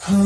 Siapa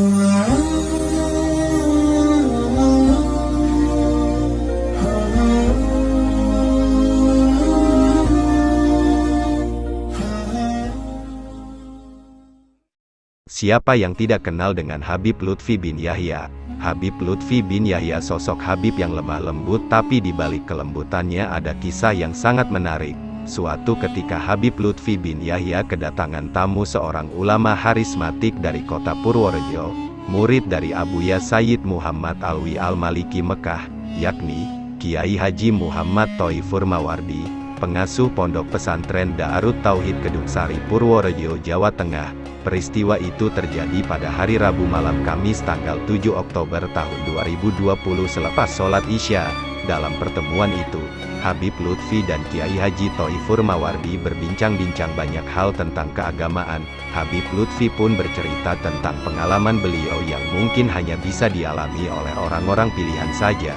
yang tidak kenal dengan Habib Lutfi bin Yahya? Habib Lutfi bin Yahya sosok Habib yang lemah lembut, tapi di balik kelembutannya ada kisah yang sangat menarik. Suatu ketika Habib Lutfi bin Yahya kedatangan tamu seorang ulama harismatik dari kota Purworejo, murid dari Abuya Sayyid Muhammad Alwi Al-Maliki Mekah, yakni Kiai Haji Muhammad Thoifur Mawardi, pengasuh Pondok Pesantren Daarut Tauhid Kedungsari Purworejo, Jawa Tengah. Peristiwa itu terjadi pada hari Rabu malam Kamis tanggal 7 Oktober tahun 2020 selepas sholat Isya. Dalam pertemuan itu, Habib Lutfi dan Kiai Haji Thoifur Mawardi berbincang-bincang banyak hal tentang keagamaan. Habib Lutfi pun bercerita tentang pengalaman beliau yang mungkin hanya bisa dialami oleh orang-orang pilihan saja.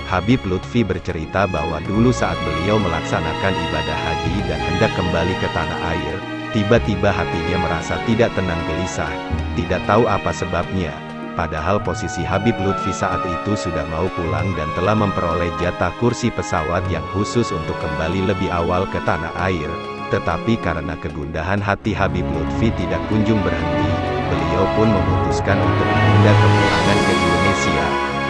Habib Lutfi bercerita bahwa dulu saat beliau melaksanakan ibadah haji dan hendak kembali ke tanah air, tiba-tiba hatinya merasa tidak tenang, gelisah, tidak tahu apa sebabnya. Padahal posisi Habib Lutfi saat itu sudah mau pulang dan telah memperoleh jatah kursi pesawat yang khusus untuk kembali lebih awal ke tanah air. Tetapi karena kegundahan hati Habib Lutfi tidak kunjung berhenti, beliau pun memutuskan untuk menunda kepulangan ke Indonesia.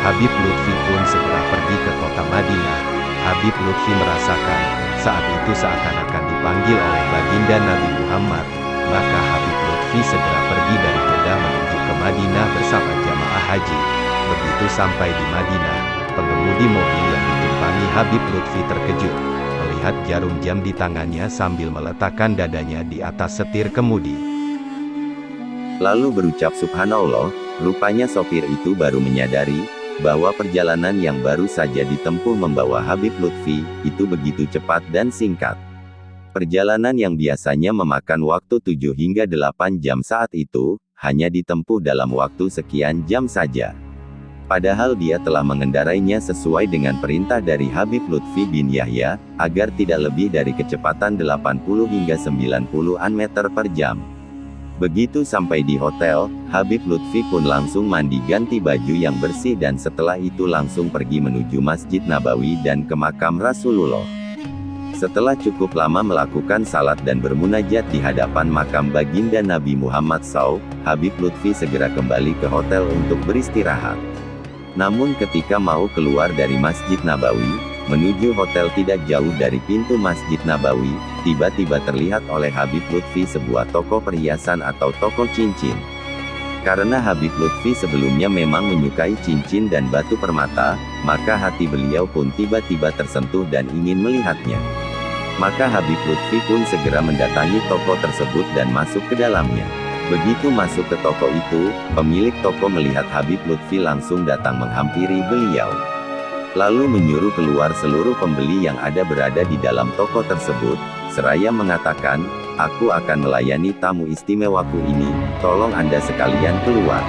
Habib Lutfi pun segera pergi ke kota Madinah. Habib Lutfi merasakan, saat itu seakan-akan dipanggil oleh baginda Nabi Muhammad. Maka Habib Lutfi segera pergi dari Jeddah menuju ke Madinah bersama jamaah haji. Begitu sampai di Madinah, pengemudi mobil yang ditumpangi Habib Lutfi terkejut melihat jarum jam di tangannya sambil meletakkan dadanya di atas setir kemudi. Lalu berucap subhanallah, rupanya sopir itu baru menyadari bahwa perjalanan yang baru saja ditempuh membawa Habib Lutfi itu begitu cepat dan singkat. Perjalanan yang biasanya memakan waktu 7 hingga 8 jam saat itu, hanya ditempuh dalam waktu sekian jam saja. Padahal dia telah mengendarainya sesuai dengan perintah dari Habib Lutfi bin Yahya, agar tidak lebih dari kecepatan 80 hingga 90-an meter per jam. Begitu sampai di hotel, Habib Lutfi pun langsung mandi, ganti baju yang bersih, dan setelah itu langsung pergi menuju Masjid Nabawi dan ke makam Rasulullah. Setelah cukup lama melakukan salat dan bermunajat di hadapan makam baginda Nabi Muhammad SAW, Habib Lutfi segera kembali ke hotel untuk beristirahat. Namun ketika mau keluar dari Masjid Nabawi, menuju hotel tidak jauh dari pintu Masjid Nabawi, tiba-tiba terlihat oleh Habib Lutfi sebuah toko perhiasan atau toko cincin. Karena Habib Lutfi sebelumnya memang menyukai cincin dan batu permata, maka hati beliau pun tiba-tiba tersentuh dan ingin melihatnya. Maka Habib Lutfi pun segera mendatangi toko tersebut dan masuk ke dalamnya. Begitu masuk ke toko itu, pemilik toko melihat Habib Lutfi langsung datang menghampiri beliau. Lalu menyuruh keluar seluruh pembeli yang berada di dalam toko tersebut, seraya mengatakan, "Aku akan melayani tamu istimewaku ini, tolong Anda sekalian keluar."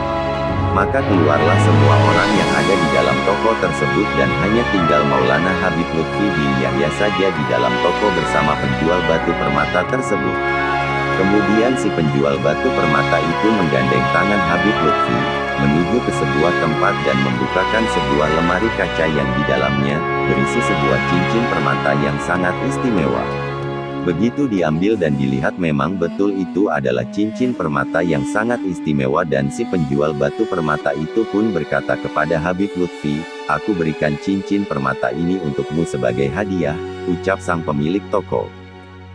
Maka keluarlah semua orang yang ada di dalam toko tersebut dan hanya tinggal Maulana Habib Lutfi bin Yahya saja di dalam toko bersama penjual batu permata tersebut. Kemudian si penjual batu permata itu menggandeng tangan Habib Lutfi, menuju ke sebuah tempat dan membukakan sebuah lemari kaca yang di dalamnya berisi sebuah cincin permata yang sangat istimewa. Begitu diambil dan dilihat, memang betul itu adalah cincin permata yang sangat istimewa, dan si penjual batu permata itu pun berkata kepada Habib Lutfi, "Aku berikan cincin permata ini untukmu sebagai hadiah," ucap sang pemilik toko.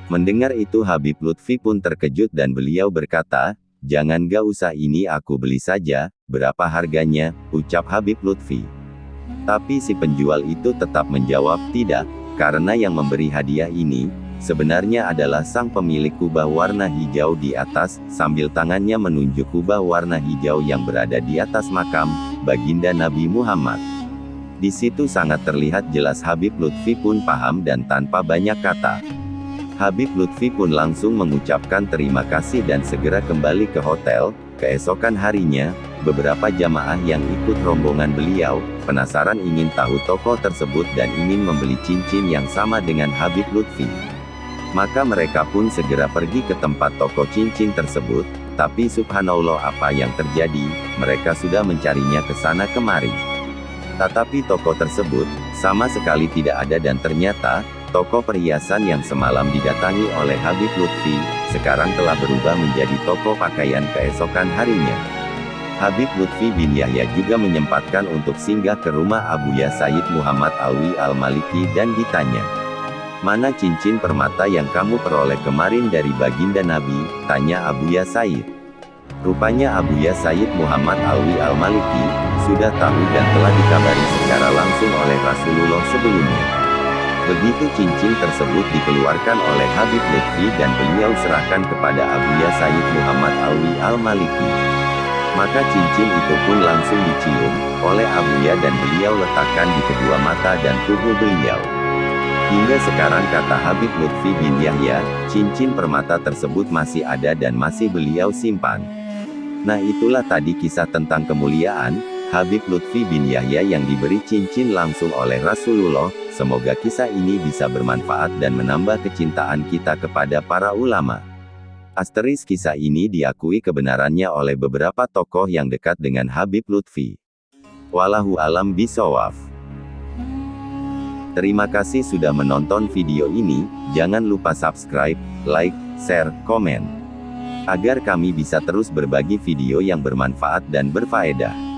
Mendengar itu Habib Lutfi pun terkejut dan beliau berkata, "Jangan, gak usah, ini aku beli saja, berapa harganya?" ucap Habib Lutfi. Tapi si penjual itu tetap menjawab, "Tidak, karena yang memberi hadiah ini, sebenarnya adalah sang pemilik kubah warna hijau di atas," sambil tangannya menunjuk kubah warna hijau yang berada di atas makam baginda Nabi Muhammad. Di situ sangat terlihat jelas Habib Lutfi pun paham dan tanpa banyak kata, Habib Lutfi pun langsung mengucapkan terima kasih dan segera kembali ke hotel. Keesokan harinya, beberapa jamaah yang ikut rombongan beliau, penasaran ingin tahu toko tersebut dan ingin membeli cincin yang sama dengan Habib Lutfi. Maka mereka pun segera pergi ke tempat toko cincin tersebut. Tapi subhanallah, apa yang terjadi, mereka sudah mencarinya ke sana kemari. Tetapi toko tersebut, sama sekali tidak ada dan ternyata, toko perhiasan yang semalam didatangi oleh Habib Lutfi, sekarang telah berubah menjadi toko pakaian keesokan harinya. Habib Lutfi bin Yahya juga menyempatkan untuk singgah ke rumah Abuya Sayyid Muhammad Alwi Al-Maliki dan ditanya, "Mana cincin permata yang kamu peroleh kemarin dari baginda Nabi?" tanya Abuya Sayyid. Rupanya Abuya Sayyid Muhammad Alwi Al-Maliki sudah tahu dan telah dikabari secara langsung oleh Rasulullah sebelumnya. Begitu cincin tersebut dikeluarkan oleh Habib Lutfi dan beliau serahkan kepada Abuya Sayyid Muhammad Alwi Al-Maliki, maka cincin itu pun langsung dicium oleh Abuya dan beliau letakkan di kedua mata dan tubuh beliau. Hingga sekarang, kata Habib Lutfi bin Yahya, cincin permata tersebut masih ada dan masih beliau simpan. Nah, itulah tadi kisah tentang kemuliaan Habib Lutfi bin Yahya yang diberi cincin langsung oleh Rasulullah. Semoga kisah ini bisa bermanfaat dan menambah kecintaan kita kepada para ulama. Asteris kisah ini diakui kebenarannya oleh beberapa tokoh yang dekat dengan Habib Lutfi. Wallahu alam bishawab. Terima kasih sudah menonton video ini, jangan lupa subscribe, like, share, komen, agar kami bisa terus berbagi video yang bermanfaat dan berfaedah.